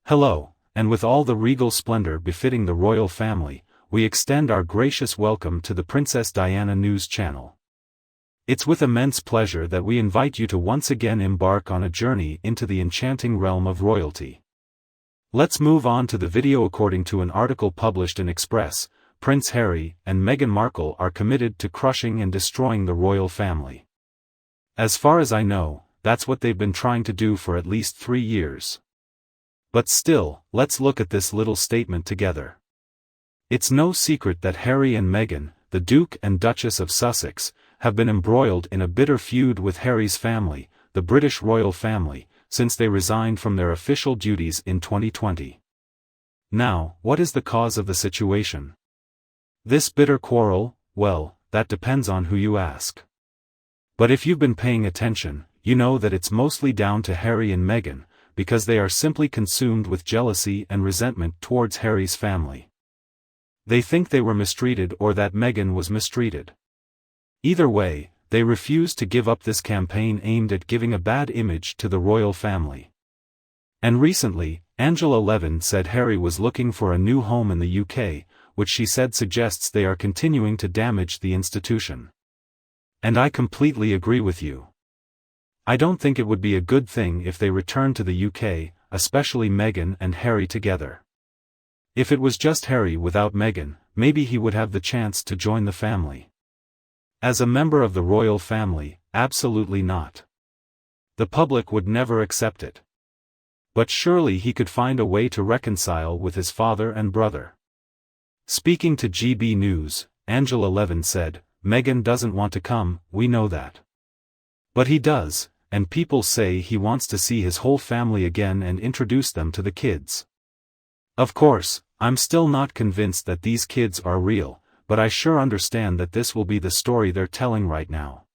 Hello, and with all the regal splendor befitting the royal family, we extend our gracious welcome to the Princess Diana News Channel. It's with immense pleasure that we invite you to once again embark on a journey into the enchanting realm of royalty. Let's move on to the video. According to an article published in Express, Prince Harry and Meghan Markle are committed to crushing and destroying the royal family. As far as I know, that's what they've been trying to do for at least 3 years. But still, let's look at this little statement together. It's no secret that Harry and Meghan, the Duke and Duchess of Sussex, have been embroiled in a bitter feud with Harry's family, the British royal family, since they resigned from their official duties in 2020. Now, what is the cause of the situation? This bitter quarrel? Well, that depends on who you ask. But if you've been paying attention, you know that it's mostly down to Harry and Meghan, because they are simply consumed with jealousy and resentment towards Harry's family. They think they were mistreated or that Meghan was mistreated. Either way, they refuse to give up this campaign aimed at giving a bad image to the royal family. And recently, Angela Levin said Harry was looking for a new home in the UK, which she said suggests they are continuing to damage the institution. And I completely agree with you. I don't think it would be a good thing if they returned to the UK, especially Meghan and Harry together. If it was just Harry without Meghan, maybe he would have the chance to join the family. As a member of the royal family, absolutely not. The public would never accept it. But surely he could find a way to reconcile with his father and brother. Speaking to GB News, Angela Levin said, "Meghan doesn't want to come, we know that. But he does, and people say he wants to see his whole family again and introduce them to the kids. Of course, I'm still not convinced that these kids are real, but I sure understand that this will be the story they're telling right now.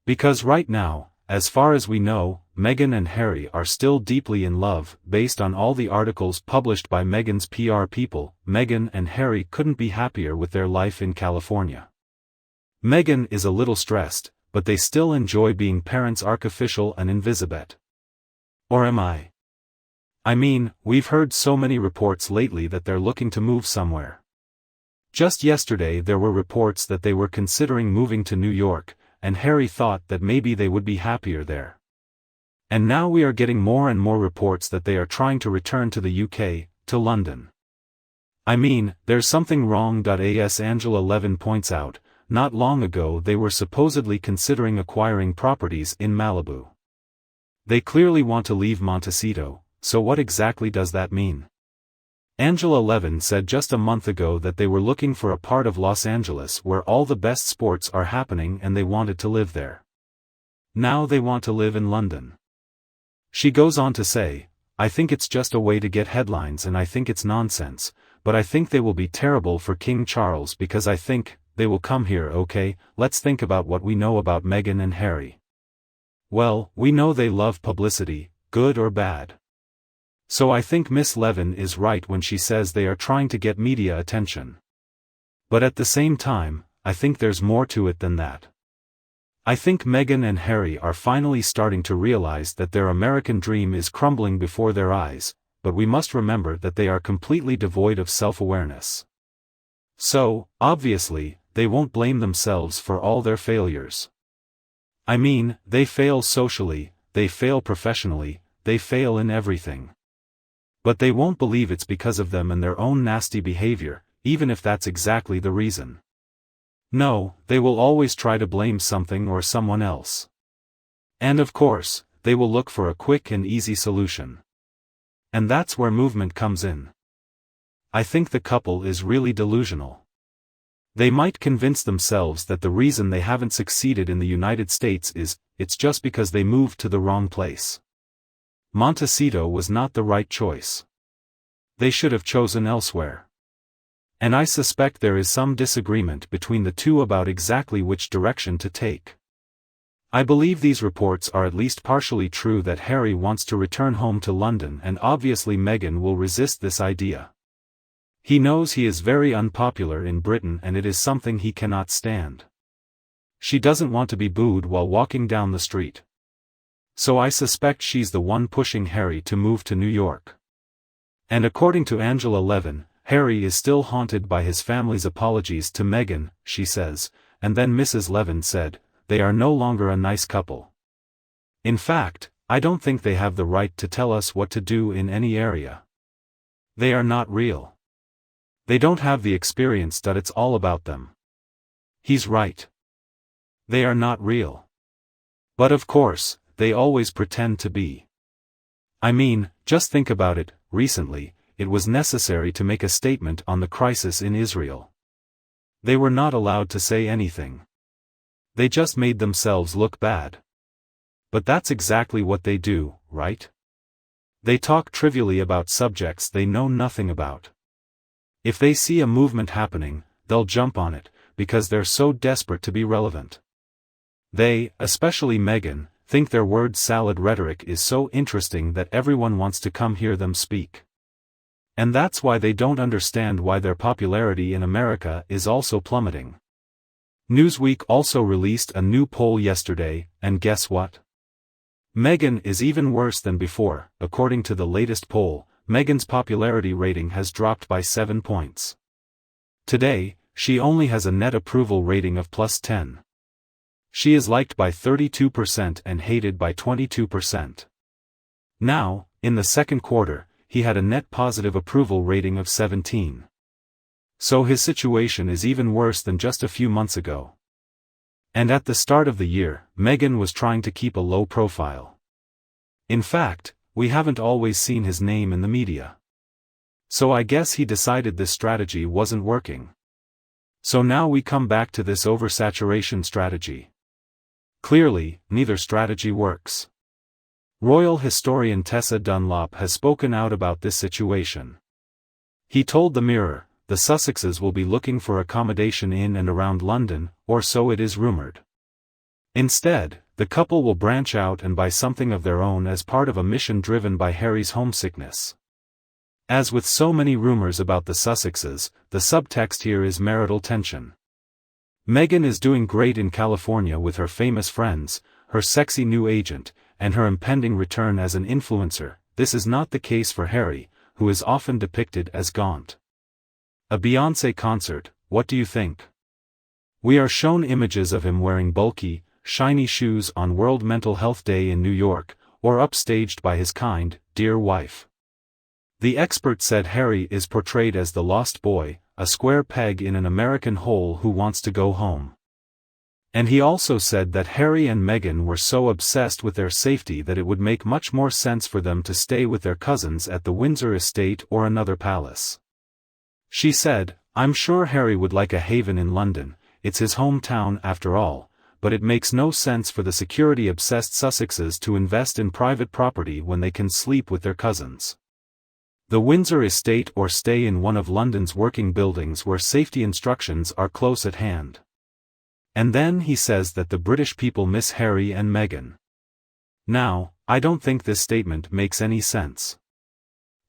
Because right now, as far as we know, Meghan and Harry are still deeply in love. Based on all the articles published by Meghan's PR people, Meghan and Harry couldn't be happier with their life in California. Meghan is a little stressed, but they still enjoy being parents artificial and invisibet. Or am I? I mean, we've heard so many reports lately that they're looking to move somewhere. Just yesterday there were reports that they were considering moving to New York, and Harry thought that maybe they would be happier there. And now we are getting more and more reports that they are trying to return to the UK, to London. I mean, there's something wrong. As Angela Levin points out, not long ago they were supposedly considering acquiring properties in Malibu. They clearly want to leave Montecito, so what exactly does that mean? Angela Levin said just a month ago that they were looking for a part of Los Angeles where all the best sports are happening and they wanted to live there. Now they want to live in London. She goes on to say, "I think it's just a way to get headlines and I think it's nonsense, but I think they will be terrible for King Charles because I think they will come here." Okay, let's think about what we know about Meghan and Harry. Well, we know they love publicity, good or bad. So I think Miss Levin is right when she says they are trying to get media attention. But at the same time, I think there's more to it than that. I think Meghan and Harry are finally starting to realize that their American dream is crumbling before their eyes, but we must remember that they are completely devoid of self-awareness. So, obviously, they won't blame themselves for all their failures. I mean, they fail socially, they fail professionally, they fail in everything. But they won't believe it's because of them and their own nasty behavior, even if that's exactly the reason. No, they will always try to blame something or someone else. And of course, they will look for a quick and easy solution. And that's where movement comes in. I think the couple is really delusional. They might convince themselves that the reason they haven't succeeded in the United States is, it's just because they moved to the wrong place. Montecito was not the right choice. They should have chosen elsewhere. And I suspect there is some disagreement between the two about exactly which direction to take. I believe these reports are at least partially true that Harry wants to return home to London and obviously Meghan will resist this idea. He knows he is very unpopular in Britain and it is something he cannot stand. She doesn't want to be booed while walking down the street. So I suspect she's the one pushing Harry to move to New York. And according to Angela Levin, Harry is still haunted by his family's apologies to Meghan, she says, and then Mrs. Levin said, they are no longer a nice couple. In fact, I don't think they have the right to tell us what to do in any area. They are not real. They don't have the experience that it's all about them. He's right. They are not real. But of course, they always pretend to be. I mean, just think about it, recently, it was necessary to make a statement on the crisis in Israel. They were not allowed to say anything. They just made themselves look bad. But that's exactly what they do, right? They talk trivially about subjects they know nothing about. If they see a movement happening, they'll jump on it, because they're so desperate to be relevant. They, especially Meghan, think their word salad rhetoric is so interesting that everyone wants to come hear them speak. And that's why they don't understand why their popularity in America is also plummeting. Newsweek also released a new poll yesterday, and guess what? Meghan is even worse than before. According to the latest poll, Meghan's popularity rating has dropped by 7 points. Today, she only has a net approval rating of +10. She is liked by 32% and hated by 22%. Now, in the second quarter, he had a net positive approval rating of 17. So his situation is even worse than just a few months ago. And at the start of the year, Meghan was trying to keep a low profile. In fact, we haven't always seen his name in the media. So I guess he decided this strategy wasn't working. So now we come back to this oversaturation strategy. Clearly, neither strategy works. Royal historian Tessa Dunlop has spoken out about this situation. He told the Mirror, the Sussexes will be looking for accommodation in and around London, or so it is rumored. Instead, the couple will branch out and buy something of their own as part of a mission driven by Harry's homesickness. As with so many rumors about the Sussexes, the subtext here is marital tension. Meghan is doing great in California with her famous friends, her sexy new agent, and her impending return as an influencer. This is not the case for Harry, who is often depicted as gaunt. A Beyoncé concert, what do you think? We are shown images of him wearing bulky, shiny shoes on World Mental Health Day in New York, or upstaged by his kind, dear wife. The expert said Harry is portrayed as the lost boy, a square peg in an American hole who wants to go home. And he also said that Harry and Meghan were so obsessed with their safety that it would make much more sense for them to stay with their cousins at the Windsor estate or another palace. She said, I'm sure Harry would like a haven in London, it's his hometown after all, but it makes no sense for the security-obsessed Sussexes to invest in private property when they can sleep with their cousins. The Windsor estate or stay in one of London's working buildings where safety instructions are close at hand. And then he says that the British people miss Harry and Meghan. Now, I don't think this statement makes any sense.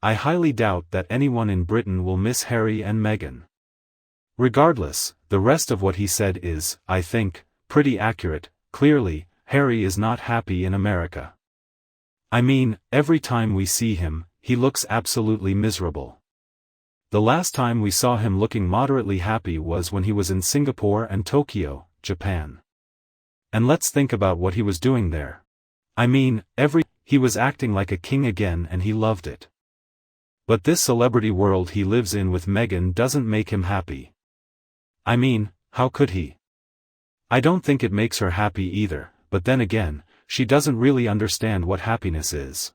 I highly doubt that anyone in Britain will miss Harry and Meghan. Regardless, the rest of what he said is, I think, pretty accurate. Clearly, Harry is not happy in America. I mean, every time we see him, he looks absolutely miserable. The last time we saw him looking moderately happy was when he was in Singapore and Tokyo, Japan. And let's think about what he was doing there. I mean, he was acting like a king again and he loved it. But this celebrity world he lives in with Meghan doesn't make him happy. I mean, how could he? I don't think it makes her happy either, but then again, she doesn't really understand what happiness is.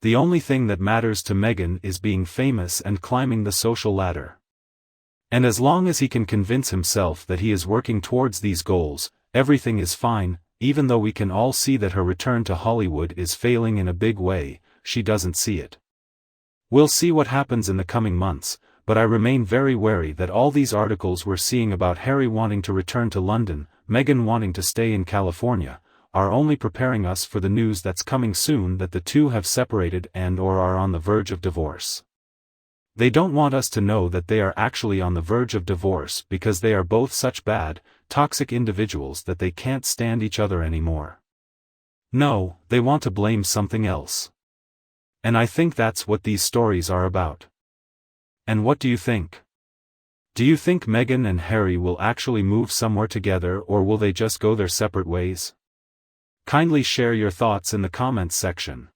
The only thing that matters to Meghan is being famous and climbing the social ladder. And as long as he can convince himself that he is working towards these goals, everything is fine. Even though we can all see that her return to Hollywood is failing in a big way, she doesn't see it. We'll see what happens in the coming months, but I remain very wary that all these articles we're seeing about Harry wanting to return to London, Meghan wanting to stay in California, are only preparing us for the news that's coming soon that the two have separated and or are on the verge of divorce. They don't want us to know that they are actually on the verge of divorce because they are both such bad, toxic individuals that they can't stand each other anymore. No, they want to blame something else. And I think that's what these stories are about. And what do you think? Do you think Meghan and Harry will actually move somewhere together, or will they just go their separate ways? Kindly share your thoughts in the comments section.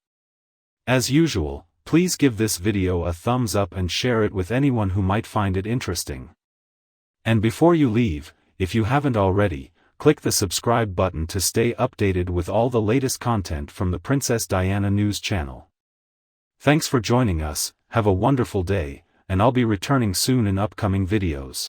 As usual, please give this video a thumbs up and share it with anyone who might find it interesting. And before you leave, if you haven't already, click the subscribe button to stay updated with all the latest content from the Princess Diana News channel. Thanks for joining us, have a wonderful day, and I'll be returning soon in upcoming videos.